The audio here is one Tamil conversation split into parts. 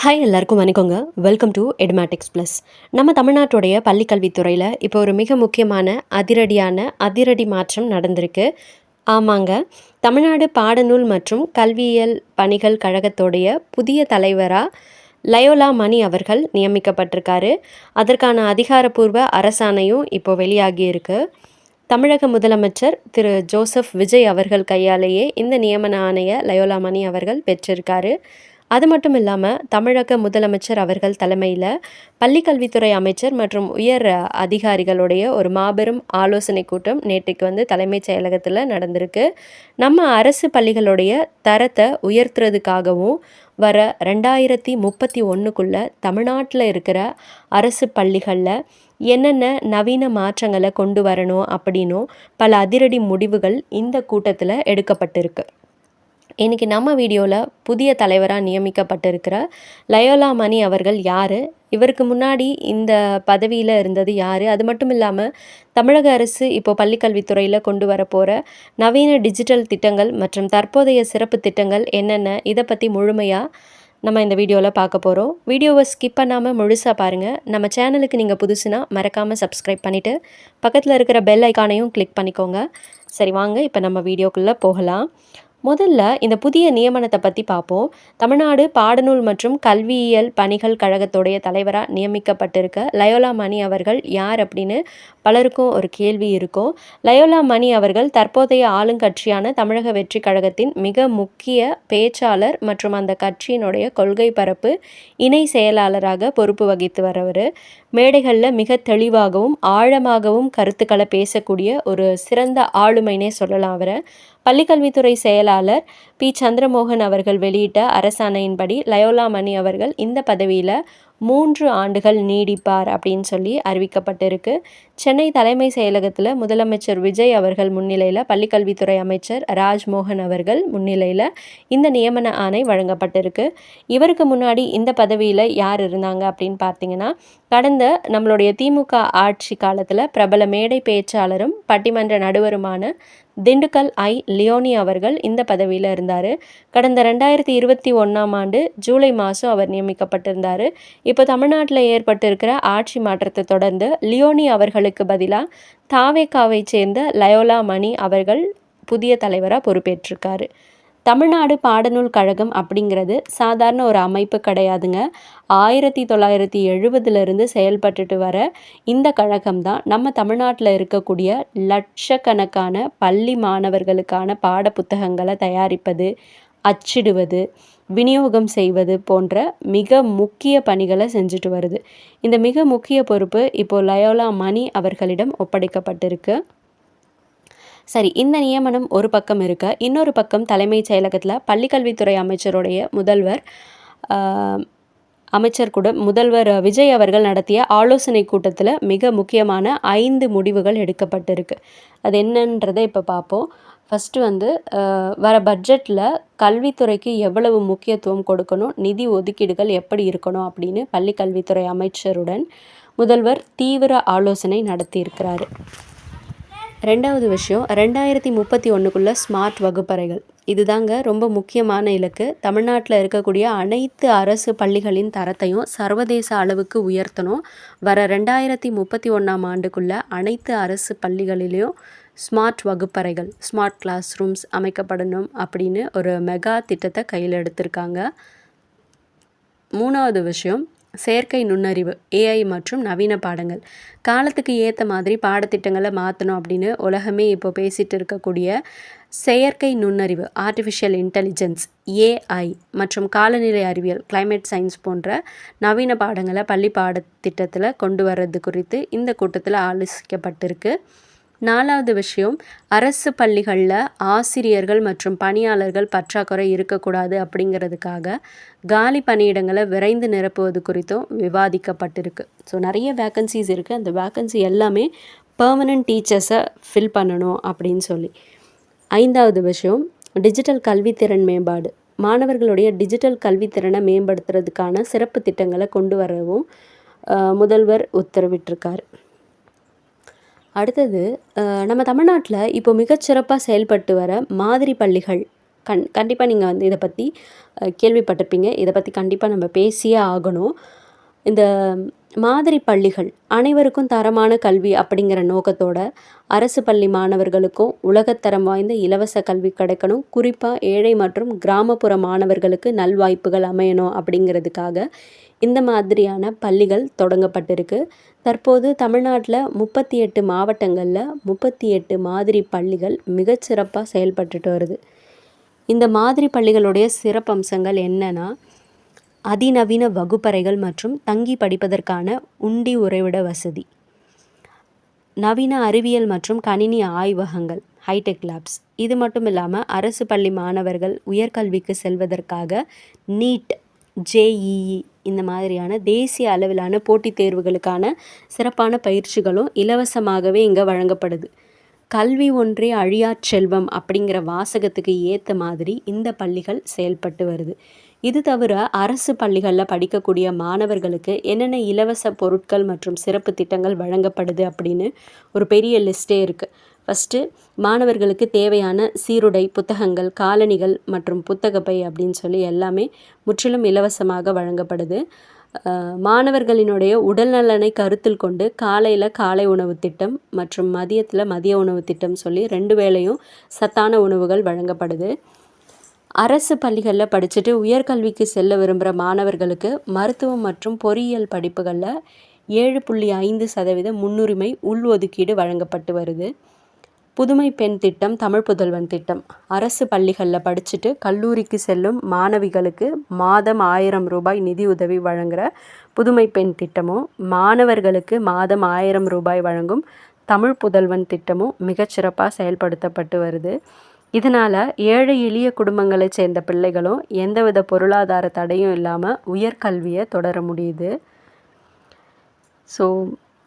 ஹாய் எல்லாருக்கும் வணக்கங்க. Welcome to Edumatics plus. நம்ம தமிழ்நாட்டுடைய பள்ளிக்கல்வித்துறையில் இப்போ ஒரு மிக முக்கியமான அதிரடி மாற்றம் நடந்திருக்கு. ஆமாங்க. தமிழ்நாடு பாடநூல் மற்றும் கல்வியியல் பணிகள் கழகத்தோடைய புதிய தலைவராக லயோலா மணி அவர்கள் நியமிக்கப்பட்டிருக்காரு. அதற்கான அதிகாரப்பூர்வ அரசாணையும் இப்போ வெளியாகியிருக்கு. தமிழக முதலமைச்சர் திரு ஜோசப் விஜய் அவர்கள் கையாலேயே இந்த நியமன ஆணையை லயோலா மணி அவர்கள் பெற்றிருக்காரு. அது மட்டும் இல்லாமல் தமிழக முதலமைச்சர் அவர்கள் தலைமையில் பள்ளிக்கல்வித்துறை அமைச்சர் மற்றும் உயர் அதிகாரிகளுடைய ஒரு மாபெரும் ஆலோசனை கூட்டம் நேற்றுக்கு தலைமைச் செயலகத்தில் நடந்திருக்கு. நம்ம அரசு பள்ளிகளுடைய தரத்தை உயர்த்துறதுக்காகவும் வர 2031க்குள்ளே தமிழ்நாட்டில் இருக்கிற அரசு பள்ளிகளில் என்னென்ன நவீன மாற்றங்களை கொண்டு வரணும் அப்படின்னும் பல அதிரடி முடிவுகள் இந்த கூட்டத்தில் எடுக்கப்பட்டிருக்கு. இன்றைக்கி நம்ம வீடியோவில் புதிய தலைவராக நியமிக்கப்பட்டிருக்கிற லயோலா மணி அவர்கள் யார், இவருக்கு முன்னாடி இந்த பதவியில் இருந்தது யார், அது மட்டும் இல்லாமல் தமிழக அரசு இப்போ பள்ளிக்கல்வித்துறையில் கொண்டு வர போகிற நவீன டிஜிட்டல் திட்டங்கள் மற்றும் தற்போதைய சிறப்பு திட்டங்கள் என்னென்ன, இதை பற்றி முழுமையாக நம்ம இந்த வீடியோவில் பார்க்க போகிறோம். வீடியோவை ஸ்கிப் பண்ணாமல் முழுசாக பாருங்கள். நம்ம சேனலுக்கு நீங்கள் புதுசுனா மறக்காமல் சப்ஸ்கிரைப் பண்ணிவிட்டு பக்கத்தில் இருக்கிற பெல் ஐக்கானையும் கிளிக் பண்ணிக்கோங்க. சரி, வாங்க இப்போ நம்ம வீடியோக்குள்ளே போகலாம். முதல்ல இந்த புதிய நியமனத்தை பற்றி பார்ப்போம். தமிழ்நாடு பாடநூல் மற்றும் கல்வியியல் பணிகள் கழகத்துடைய தலைவராக நியமிக்கப்பட்டிருக்க லயோலா மணி அவர்கள் யார் அப்படின்னு பலருக்கும் ஒரு கேள்வி இருக்கும். லயோலா மணி அவர்கள் தற்போதைய ஆளுங்கட்சியான தமிழக வெற்றி கழகத்தின் மிக முக்கிய பேச்சாளர் மற்றும் அந்த கட்சியினுடைய கொள்கை பரப்பு இணை செயலாளராக பொறுப்பு வகித்து வரவர். மேடைகளில் மிக தெளிவாகவும் ஆழமாகவும் கருத்துக்களை பேசக்கூடிய ஒரு சிறந்த ஆளுமைனே சொல்லலாம் அவரை. பள்ளிக்கல்வித்துறை செயலாளர் பி சந்திரமோகன் அவர்கள் வெளியிட்ட அரசாணையின்படி லயோலா மணி அவர்கள் இந்த பதவியில் 3 ஆண்டுகள் நீடிப்பார் அப்படின்னு சொல்லி அறிவிக்கப்பட்டிருக்கு. சென்னை தலைமை செயலகத்தில் முதலமைச்சர் விஜய் அவர்கள் முன்னிலையில் பள்ளிக்கல்வித்துறை அமைச்சர் ராஜ்மோகன் அவர்கள் முன்னிலையில் இந்த நியமன ஆணை வழங்கப்பட்டிருக்கு. இவருக்கு முன்னாடி இந்த பதவியில் யார் இருந்தாங்க அப்படின்னு பார்த்தீங்கன்னா, கடந்த நம்மளுடைய திமுக ஆட்சி காலத்தில் பிரபல மேடை பேச்சாளரும் பட்டிமன்ற நடுவருமான திண்டுக்கல் லியோனி அவர்கள் இந்த பதவியில் இருந்தார். கடந்த 2021ஆம் ஆண்டு ஜூலை மாதம் அவர் நியமிக்கப்பட்டிருந்தார். இப்போ தமிழ்நாட்டில் ஏற்பட்டிருக்கிற ஆட்சி மாற்றத்தை தொடர்ந்து லியோனி அவர்களுக்கு பதிலாக தாவேகாவை சேர்ந்த லயோலா மணி அவர்கள் புதிய தலைவராக பொறுப்பேற்றிருக்காரு. தமிழ்நாடு பாடநூல் கழகம் அப்படிங்கிறது சாதாரண ஒரு அமைப்பு கிடையாதுங்க. 1970லிருந்து செயல்பட்டுட்டு வர இந்த கழகம் தான் நம்ம தமிழ்நாட்டில் இருக்கக்கூடிய லட்சக்கணக்கான பள்ளி மாணவர்களுக்கான பாட புத்தகங்களை தயாரிப்பது, அச்சிடுவது, விநியோகம் செய்வது போன்ற மிக முக்கிய பணிகளை செஞ்சுட்டு வருது. இந்த மிக முக்கிய பொறுப்பு இப்போது லயோலா மணி அவர்களிடம் ஒப்படைக்கப்பட்டிருக்கு. சரி, இந்த நியமனம் ஒரு பக்கம் இருக்க, இன்னொரு பக்கம் தலைமைச் செயலகத்தில் பள்ளிக்கல்வித்துறை முதல்வர் விஜய் அவர்கள் நடத்திய ஆலோசனை கூட்டத்தில் மிக முக்கியமான 5 முடிவுகள் எடுக்கப்பட்டிருக்கு. அது என்னன்றதை இப்போ பார்ப்போம். ஃபஸ்ட்டு வர பட்ஜெட்டில் கல்வித்துறைக்கு எவ்வளவு முக்கியத்துவம் கொடுக்கணும், நிதி ஒதுக்கீடுகள் எப்படி இருக்கணும் அப்படின்னு பள்ளிக்கல்வித்துறை அமைச்சருடன் முதல்வர் தீவிர ஆலோசனை நடத்தியிருக்கிறாரு. 2வது விஷயம், 2031க்குள்ளே ஸ்மார்ட் வகுப்பறைகள். இதுதாங்க ரொம்ப முக்கியமான இலக்கு. தமிழ்நாட்டில் இருக்கக்கூடிய அனைத்து அரசு பள்ளிகளின் தரத்தையும் சர்வதேச அளவுக்கு உயர்த்தணும். வர 2031ஆம் ஆண்டுக்குள்ளே அனைத்து அரசு பள்ளிகளிலையும் ஸ்மார்ட் வகுப்பறைகள், ஸ்மார்ட் கிளாஸ் ரூம்ஸ் அமைக்கப்படணும் அப்படின்னு ஒரு மெகா திட்டத்தை கையில் எடுத்திருக்காங்க. 3வது விஷயம், செயற்கை நுண்ணறிவு, ஏஐ மற்றும் நவீன பாடங்கள். காலத்துக்கு ஏற்ற மாதிரி பாடத்திட்டங்களை மாற்றணும் அப்படின்னு உலகமே இப்போ பேசிகிட்டு இருக்கக்கூடிய செயற்கை நுண்ணறிவு, ஆர்டிஃபிஷியல் இன்டெலிஜென்ஸ், ஏஐ மற்றும் காலநிலை அறிவியல், கிளைமேட் சயின்ஸ் போன்ற நவீன பாடங்களை பள்ளி பாடத்திட்டத்தில் கொண்டு வர்றது குறித்து இந்த கூட்டத்தில் ஆலோசிக்கப்பட்டிருக்கு. 4வது விஷயம், அரசு பள்ளிகளில் ஆசிரியர்கள் மற்றும் பணியாளர்கள் பற்றாக்குறை இருக்கக்கூடாது அப்படிங்கிறதுக்காக காலி பணியிடங்களை விரைந்து நிரப்புவது குறித்தும் விவாதிக்கப்பட்டிருக்கு. ஸோ நிறைய வேக்கன்சிஸ் இருக்குது. அந்த வேக்கன்சி எல்லாமே பெர்மனன்ட் டீச்சர்ஸை ஃபில் பண்ணணும் அப்படின்னு சொல்லி. 5வது விஷயம், டிஜிட்டல் கல்வித்திறன் மேம்பாடு. மாணவர்களுடைய டிஜிட்டல் கல்வித்திறனை மேம்படுத்துறதுக்கான சிறப்பு திட்டங்களை கொண்டு வரவும் முதல்வர் உத்தரவிட்டிருக்கார். அடுத்தது, நம்ம தமிழ்நாட்டில் இப்போ மிகச்சிறப்பாக செயல்பட்டு வர மாதிரி பள்ளிகள் கண்டிப்பாக நீங்கள் வந்து இதை பற்றி கேள்விப்பட்டிருப்பீங்க. இதை பற்றி கண்டிப்பாக நம்ம பேசியே ஆகணும். இந்த மாதிரி பள்ளிகள் அனைவருக்கும் தரமான கல்வி அப்படிங்கிற நோக்கத்தோட அரசு பள்ளி மாணவர்களுக்கும் உலகத்தரம் வாய்ந்த இலவச கல்வி கிடைக்கணும், குறிப்பாக ஏழை மற்றும் கிராமப்புற மாணவர்களுக்கு நல்வாய்ப்புகள் அமையணும் அப்படிங்கிறதுக்காக இந்த மாதிரியான பள்ளிகள் தொடங்கப்பட்டிருக்கு. தற்போது தமிழ்நாட்டில் 38 மாவட்டங்களில் 38 மாதிரி பள்ளிகள் மிகச்சிறப்பாக செயல்பட்டுட்டு வருது. இந்த மாதிரி பள்ளிகளுடைய சிறப்பம்சங்கள் என்னென்னா, அதிநவீன வகுப்பறைகள் மற்றும் தங்கி படிப்பதற்கான உண்டி உறைவிட வசதி, நவீன அறிவியல் மற்றும் கணினி ஆய்வகங்கள், ஹைடெக் லேப்ஸ். இது மட்டும் இல்லாமல் அரசு பள்ளி மாணவர்கள் உயர்கல்விக்கு செல்வதற்காக நீட், ஜேஇஇ இந்த மாதிரியான தேசிய அளவிலான போட்டித் தேர்வுகளுக்கான சிறப்பான பயிற்சிகளும் இலவசமாகவே இங்கே வழங்கப்படுது. கல்வி ஒன்றே அழியாச் செல்வம் அப்படிங்கிற வாசகத்துக்கு ஏற்ற மாதிரி இந்த பள்ளிகள் செயல்பட்டு வருது. இது தவிர அரசு பள்ளிகளில் படிக்கக்கூடிய மாணவர்களுக்கு என்னென்ன இலவச பொருட்கள் மற்றும் சிறப்பு திட்டங்கள் வழங்கப்படுது அப்படின்னு ஒரு பெரிய லிஸ்ட்டே இருக்குது. ஃபஸ்ட்டு, மாணவர்களுக்கு தேவையான சீருடை, புத்தகங்கள், காலணிகள் மற்றும் புத்தகப்பை அப்படின்னு சொல்லி எல்லாமே முற்றிலும் இலவசமாக வழங்கப்படுது. மாணவர்களினுடைய உடல் நலனை கருத்தில் கொண்டு காலையில் காலை உணவு திட்டம் மற்றும் மதியத்தில் மதிய உணவு திட்டம் சொல்லி 2 வேளையும் சத்தான உணவுகள் வழங்கப்படுது. அரசு பள்ளிகளில் படிச்சுட்டு உயர்கல்விக்கு செல்ல விரும்புகிற மாணவர்களுக்கு மருத்துவம் மற்றும் பொறியியல் படிப்புகளில் 7.5% முன்னுரிமை உள்ஒதுக்கீடு வழங்கப்பட்டு வருது. புதுமை பெண் திட்டம், தமிழ் புதல்வன் திட்டம், அரசு பள்ளிகளில் படிச்சுட்டு கல்லூரிக்கு செல்லும் மாணவிகளுக்கு மாதம் 1000 ரூபாய் நிதி உதவி வழங்குகிற புதுமை பெண் திட்டமும், மாணவர்களுக்கு மாதம் 1000 ரூபாய் வழங்கும் தமிழ் புதல்வன் திட்டமும் மிகச்சிறப்பாக செயல்படுத்தப்பட்டு வருது. இதனால் ஏழை எளிய குடும்பங்களைச் சேர்ந்த பிள்ளைகளும் எந்தவித பொருளாதார தடையும் இல்லாமல் உயர்கல்வியை தொடர முடியுது. ஸோ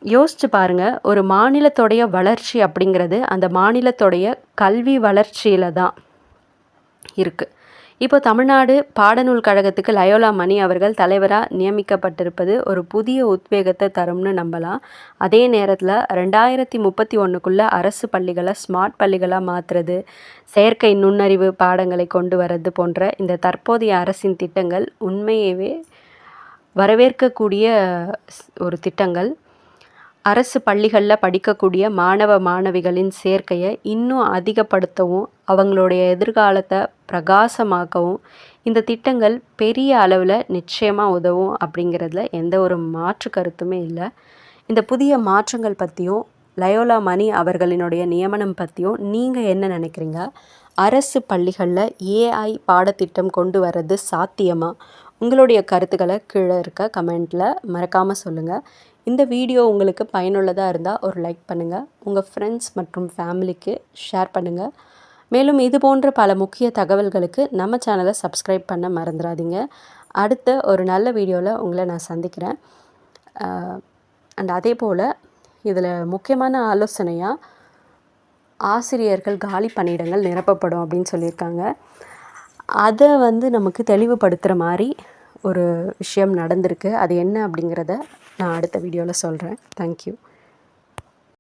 யோசிச்சு பாருங்கள், ஒரு மாநிலத்தோடைய வளர்ச்சி அப்படிங்கிறது அந்த மாநிலத்தோடைய கல்வி வளர்ச்சியில் தான் இருக்குது. இப்போ தமிழ்நாடு பாடநூல் கழகத்துக்கு லயோலா மணி அவர்கள் தலைவராக நியமிக்கப்பட்டிருப்பது ஒரு புதிய உத்வேகத்தை தரும்னு நம்பலாம். அதே நேரத்தில் 2031க்குள்ளே அரசு பள்ளிகளை ஸ்மார்ட் பள்ளிகளாக மாற்றுறது, செயற்கை நுண்ணறிவு பாடங்களை கொண்டு வர்றது போன்ற இந்த தற்போதைய அரசின் திட்டங்கள் உண்மையவே வரவேற்கக்கூடிய ஒரு திட்டங்கள். அரசு பள்ளிகளில் படிக்கக்கூடிய மாணவ மாணவிகளின் சேர்க்கையை இன்னும் அதிகப்படுத்தவும் அவங்களுடைய எதிர்காலத்தை பிரகாசமாக்கவும் இந்த திட்டங்கள் பெரிய அளவில் நிச்சயமாக உதவும் அப்படிங்கிறதுல எந்த ஒரு மாற்று கருத்துமே இல்லை. இந்த புதிய மாற்றங்கள் பற்றியும் லயோலா மணி அவர்களினுடைய நியமனம் பற்றியும் நீங்கள் என்ன நினைக்கிறீங்க? அரசு பள்ளிகளில் ஏஐ பாடத்திட்டம் கொண்டு வர்றது சாத்தியமா? உங்களுடைய கருத்துக்களை கீழே இருக்க கமெண்ட்டில் மறக்காமல் சொல்லுங்கள். இந்த வீடியோ உங்களுக்கு பயனுள்ளதாக இருந்தால் ஒரு லைக் பண்ணுங்கள், உங்கள் ஃப்ரெண்ட்ஸ் மற்றும் ஃபேமிலிக்கு ஷேர் பண்ணுங்கள். மேலும் இது போன்ற பல முக்கிய தகவல்களுக்கு நம்ம சேனலை சப்ஸ்கிரைப் பண்ண மறந்துடாதீங்க. அடுத்த ஒரு நல்ல வீடியோவில் உங்களை நான் சந்திக்கிறேன். அண்ட் அதே போல் இதில் முக்கியமான ஆலோசனையாக ஆசிரியர்கள் காலி பணியிடங்கள் நிரப்பப்படும் அப்படின்னு சொல்லியிருக்காங்க. அதை நமக்கு தெளிவுபடுத்துகிற மாதிரி ஒரு விஷயம் நடந்திருக்கு. அது என்ன அப்படிங்கிறத நான் அடுத்த வீடியோவில் சொல்கிறேன். தேங்க்யூ.